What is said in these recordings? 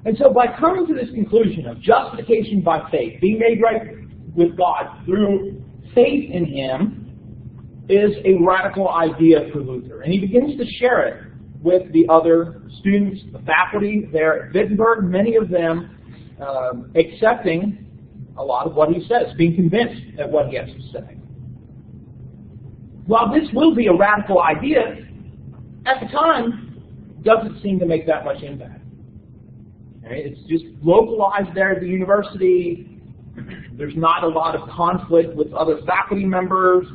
And so by coming to this conclusion of justification by faith, being made right with God through faith in Him, is a radical idea for Luther. And he begins to share it with the other students, the faculty there at Wittenberg, many of them accepting a lot of what he says, being convinced at what he has to say. While this will be a radical idea, at the time, doesn't seem to make that much impact. Okay? It's just localized there at the university. There's not a lot of conflict with other faculty members.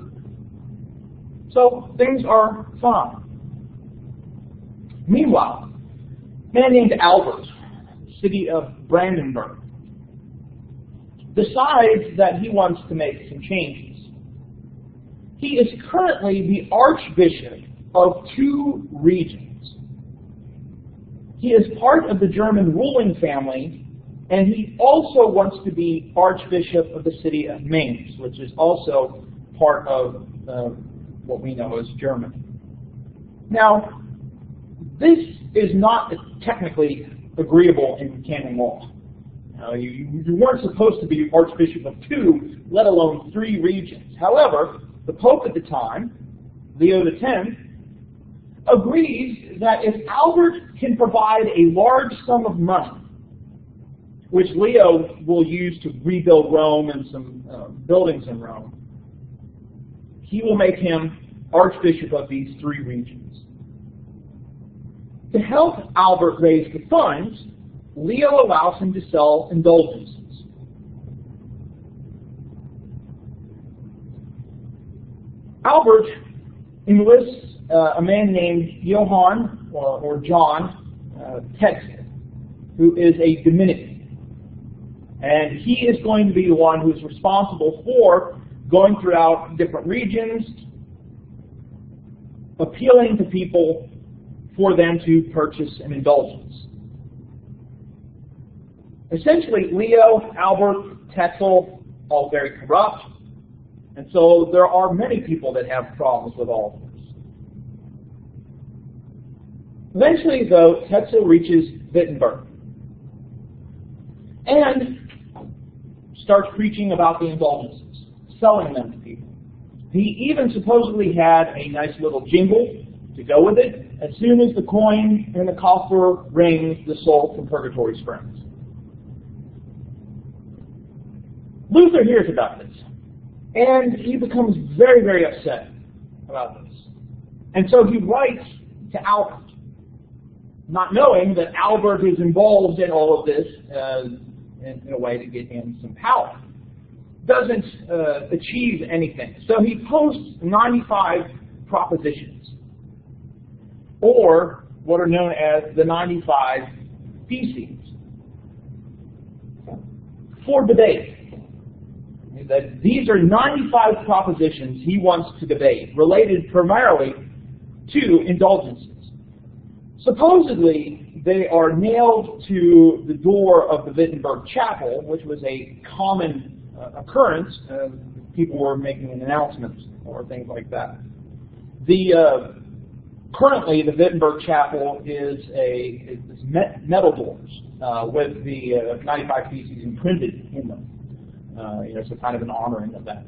So things are fine. Meanwhile, a man named Albert, city of Brandenburg, decides that he wants to make some changes. He is currently the archbishop of 2 regions. He is part of the German ruling family, and he also wants to be archbishop of the city of Mainz, which is also part of what we know as Germany. Now, this is not technically agreeable in canon law. You weren't supposed to be archbishop of 2, let alone 3 regions. However, the Pope at the time, Leo X, agrees that if Albert can provide a large sum of money, which Leo will use to rebuild Rome and some buildings in Rome, he will make him archbishop of these 3 regions. To help Albert raise the funds, Leo allows him to sell indulgences. Albert enlists a man named Johann, or John Tetzel, who is a Dominican. And he is going to be the one who is responsible for going throughout different regions, appealing to people for them to purchase an indulgence. Essentially, Leo, Albert, Tetzel, all very corrupt, and so there are many people that have problems with all of this. Eventually, though, Tetzel reaches Wittenberg and starts preaching about the indulgences, selling them to people. He even supposedly had a nice little jingle to go with it. As soon as the coin in the coffer rings, the soul from purgatory springs. Luther hears about this, and he becomes very, very upset about this. And so he writes to Albert, not knowing that Albert is involved in all of this in a way to get him some power. Doesn't achieve anything. So he posts 95 propositions, or what are known as the 95 Theses, for debate. That these are 95 propositions he wants to debate, related primarily to indulgences. Supposedly, they are nailed to the door of the Wittenberg chapel, which was a common occurrence. People were making announcements or things like that. Currently, the Wittenberg chapel is metal doors with the 95 Theses imprinted in them. So kind of an honoring of that.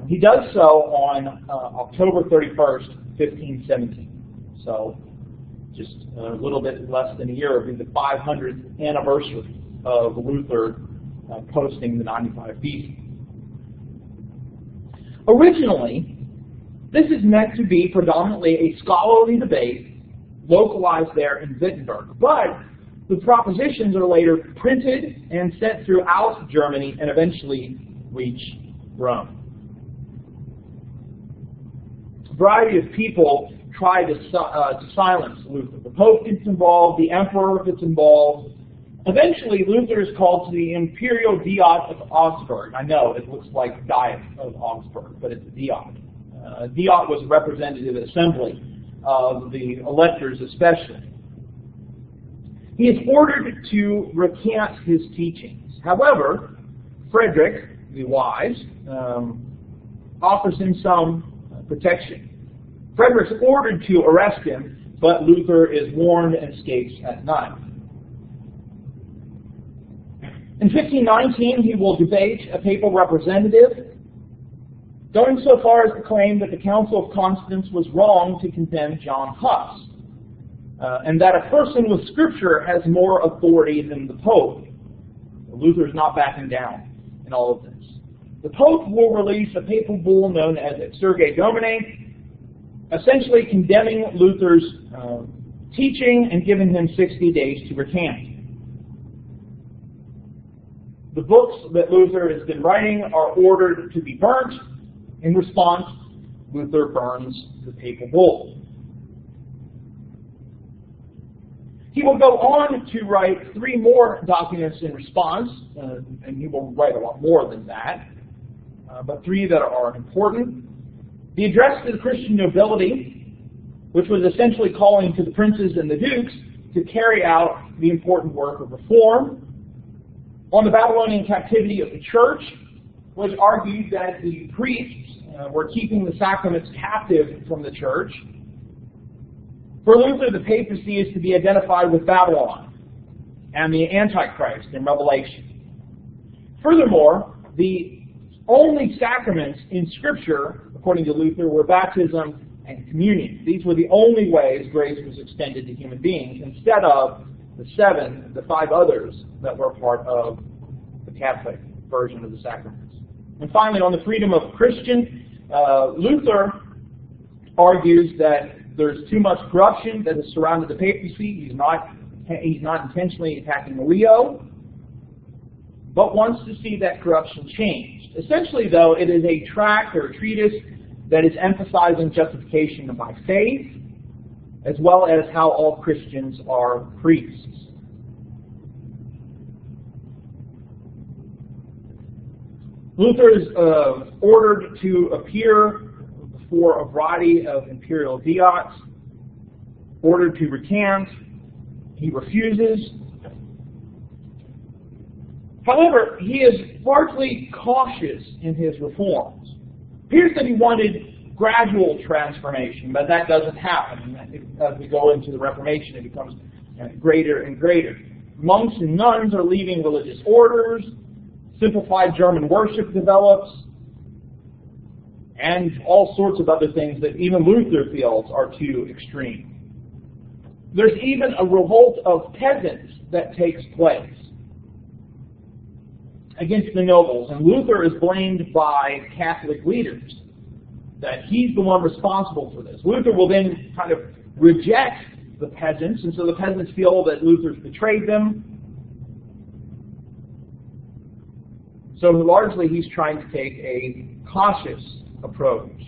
He does so on October 31st, 1517. So just a little bit less than a year will be the 500th anniversary of Luther posting the 95 Theses. Originally, this is meant to be predominantly a scholarly debate localized there in Wittenberg, but the propositions are later printed and sent throughout Germany and eventually reach Rome. A variety of people try to silence Luther. The Pope gets involved, the Emperor gets involved. Eventually, Luther is called to the Imperial Diet of Augsburg. I know, it looks like Diet of Augsburg, but it's a Diet. Diet was a representative assembly of the electors especially. He is ordered to recant his teachings. However, Frederick, the wise, offers him some protection. Frederick's ordered to arrest him, but Luther is warned and escapes at night. In 1519, he will debate a papal representative, going so far as to claim that the Council of Constance was wrong to condemn John Huss, and that a person with Scripture has more authority than the Pope. Luther is not backing down in all of this. The Pope will release a papal bull known as Exsurge Domine, essentially condemning Luther's teaching and giving him 60 days to recant. The books that Luther has been writing are ordered to be burnt. In response, Luther burns the papal bull. He will go on to write 3 more documents in response, and he will write a lot more than that, but 3 that are important. The address to the Christian nobility, which was essentially calling to the princes and the dukes to carry out the important work of reform. On the Babylonian captivity of the church, which argued that the priests were keeping the sacraments captive from the church. For Luther, the papacy is to be identified with Babylon and the Antichrist in Revelation. Furthermore, the only sacraments in Scripture, according to Luther, were baptism and communion. These were the only ways grace was extended to human beings, instead of the 5 others that were part of the Catholic version of the sacraments. And finally, on the freedom of Christians, Luther argues that there's too much corruption that has surrounded the papacy. He's not intentionally attacking Leo, but wants to see that corruption changed. Essentially, though, it is a tract or a treatise that is emphasizing justification by faith, as well as how all Christians are priests. Luther is ordered to appear before a variety of imperial diots, ordered to recant. He refuses. However, he is largely cautious in his reforms. It appears that he wanted gradual transformation, but that doesn't happen. As we go into the Reformation, it becomes greater and greater. Monks and nuns are leaving religious orders. Simplified German worship develops, and all sorts of other things that even Luther feels are too extreme. There's even a revolt of peasants that takes place against the nobles, and Luther is blamed by Catholic leaders that he's the one responsible for this. Luther will then kind of reject the peasants, and so the peasants feel that Luther's betrayed them. So largely he's trying to take a cautious approach.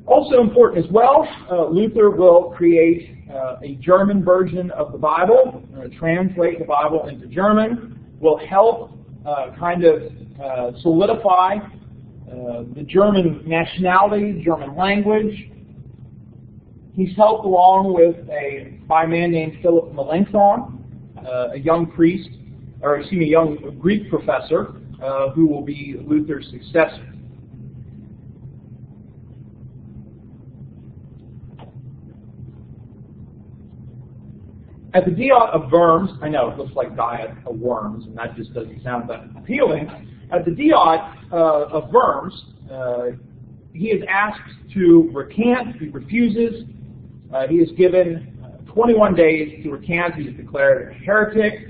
Also important as well, Luther will create a German version of the Bible, translate the Bible into German, will help solidify the German nationality, German language. He's helped along by a man named Philip Melanchthon, a young Greek professor who will be Luther's successor. At the Diet of Worms, I know it looks like Diet of Worms, and that just doesn't sound that appealing. At the Diet of Worms, he is asked to recant. He refuses. He is given 21 days to recant. He is declared a heretic.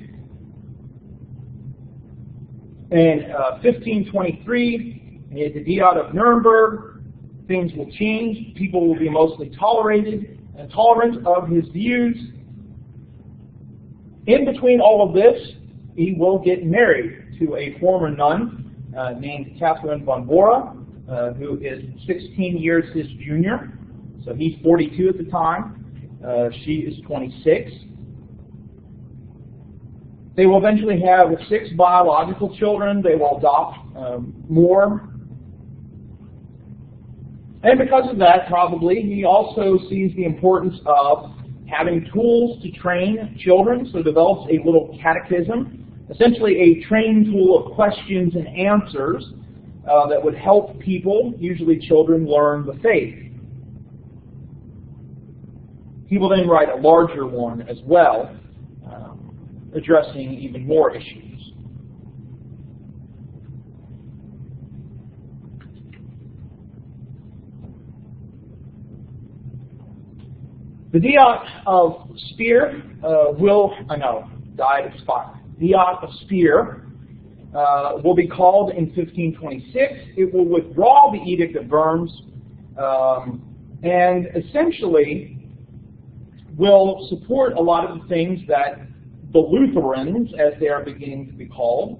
In 1523, at the Diet of Nuremberg, things will change. People will be mostly tolerated and tolerant of his views. In between all of this, he will get married to a former nun named Catherine von Bora, who is 16 years his junior. So he's 42 at the time. She is 26. They will eventually have 6 biological children. They will adopt more. And because of that, probably, he also sees the importance of having tools to train children, so develops a little catechism, essentially a training tool of questions and answers that would help people, usually children, learn the faith. He will then write a larger one as well, addressing even more issues. The Diet of Speyer Diet of Speyer will be called in 1526. It will withdraw the Edict of Worms and essentially will support a lot of the things that the Lutherans, as they are beginning to be called,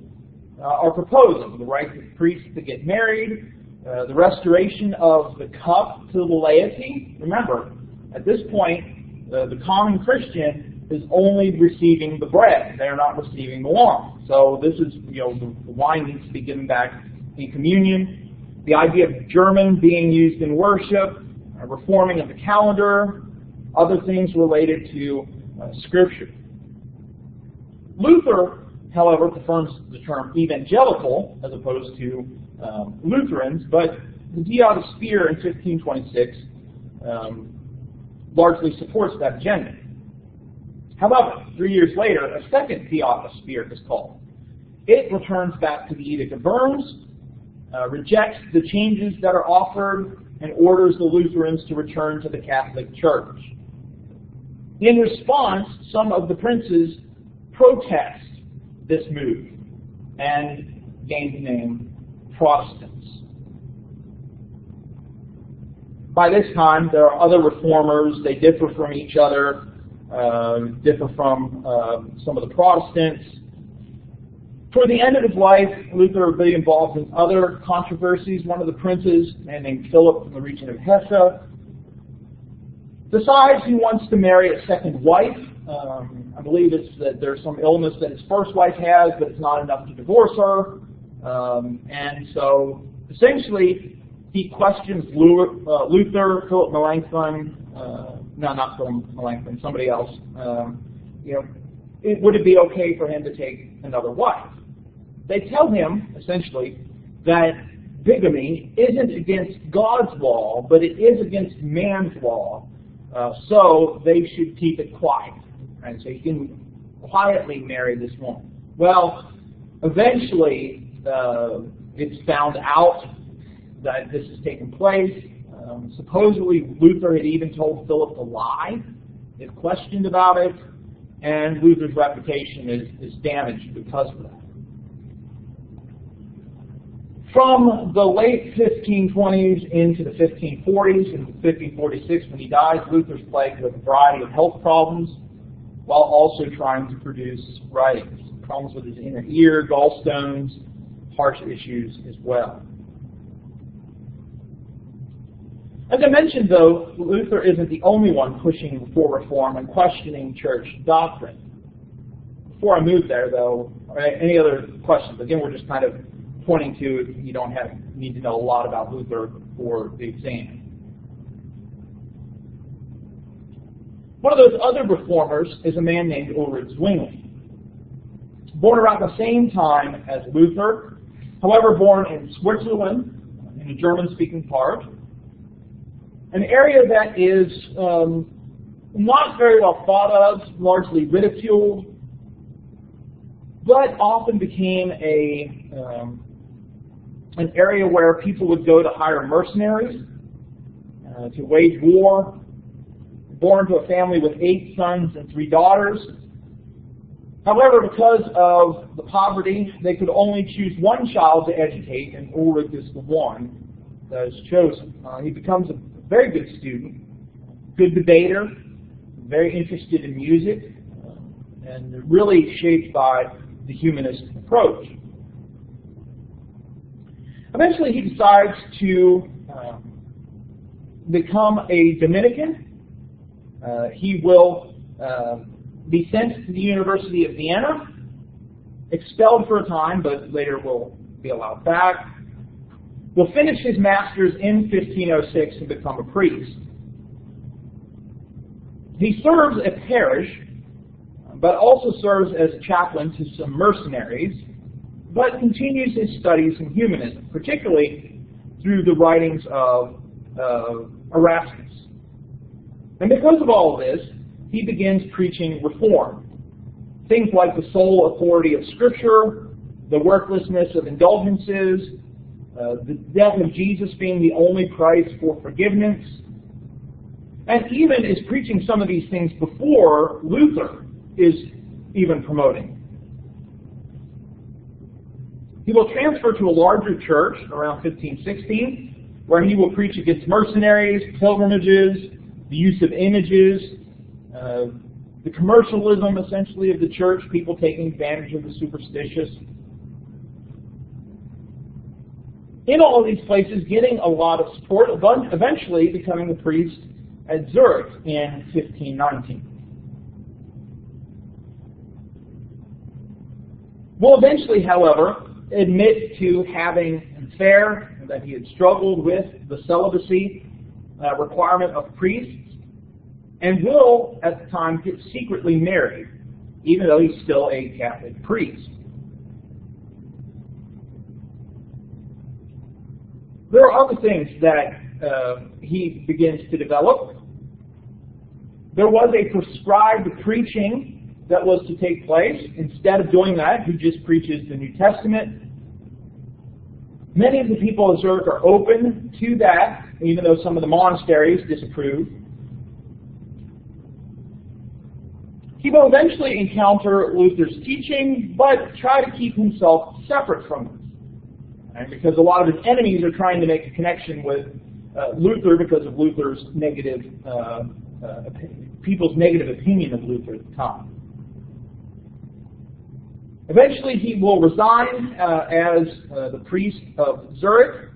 are proposing. The right of priests to get married, the restoration of the cup to the laity. Remember, at this point, the common Christian is only receiving the bread. They are not receiving the wine. So this is, the wine needs to be given back in communion. The idea of German being used in worship, reforming of the calendar, other things related to Scripture. Luther, however, prefers the term evangelical as opposed to Lutherans, but the Diet of Speyer in 1526 largely supports that agenda. However, 3 years later, a second Diet of Speyer is called. It returns back to the Edict of Worms, rejects the changes that are offered, and orders the Lutherans to return to the Catholic Church. In response, some of the princes protest this move and gain the name Protestants. By this time, there are other reformers. They differ from each other, differ from some of the Protestants. Toward the end of his life, Luther would be involved in other controversies. One of the princes, a man named Philip from the region of Hesse, decides he wants to marry a second wife. I believe it's that there's some illness that his first wife has, but it's not enough to divorce her. And so, essentially, he questions Luther, Philip Melanchthon, no, not Philip Melanchthon, somebody else. Would it be okay for him to take another wife? They tell him, essentially, that bigamy isn't against God's law, but it is against man's law. So they should keep it quiet. Right? So he can quietly marry this woman. Well, eventually, it's found out that this has taken place. Supposedly, Luther had even told Philip to lie if questioned about it, and Luther's reputation is damaged because of that. From the late 1520s into the 1540s, in 1546 when he dies, Luther's plagued with a variety of health problems while also trying to produce writings. Problems with his inner ear, gallstones, heart issues as well. As I mentioned, though, Luther isn't the only one pushing for reform and questioning church doctrine. Before I move there, though, any other questions? Again, we're just kind of pointing to, you don't need to know a lot about Luther for the exam. One of those other reformers is a man named Ulrich Zwingli. Born around the same time as Luther, however born in Switzerland, in a German-speaking part, an area that is not very well thought of, largely ridiculed, but often became an area where people would go to hire mercenaries to wage war. Born to a family with 8 sons and 3 daughters. However, because of the poverty, they could only choose one child to educate, and Ulrich is the one that is chosen. He becomes a very good student, good debater, very interested in music, and really shaped by the humanist approach. Eventually, he decides to become a Dominican. He will be sent to the University of Vienna, expelled for a time, but later will be allowed back. Will finish his master's in 1506 and become a priest. He serves a parish, but also serves as a chaplain to some mercenaries, but continues his studies in humanism, particularly through the writings of Erasmus. And because of all of this, he begins preaching reform. Things like the sole authority of Scripture, the worthlessness of indulgences, the death of Jesus being the only price for forgiveness, and even is preaching some of these things before Luther is even promoting. He will transfer to a larger church around 1516, where he will preach against mercenaries, pilgrimages, the use of images, the commercialism, essentially, of the church, people taking advantage of the superstitious. In all of these places, getting a lot of support, eventually becoming the priest at Zurich in 1519. Will eventually, however, admit to having an affair, that he had struggled with the celibacy requirement of priests, and will, at the time, get secretly married, even though he's still a Catholic priest. There are other things that he begins to develop. There was a prescribed preaching that was to take place. Instead of doing that, he just preaches the New Testament. Many of the people of Zurich are open to that, even though some of the monasteries disapprove. He will eventually encounter Luther's teaching, but try to keep himself separate from it. Right? Because a lot of his enemies are trying to make a connection with Luther because of Luther's negative, people's negative opinion of Luther at the time. Eventually he will resign as the priest of Zurich,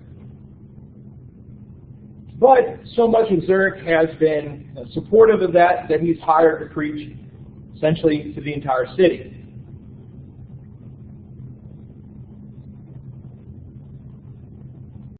but so much of Zurich has been supportive of that he's hired to preach essentially to the entire city.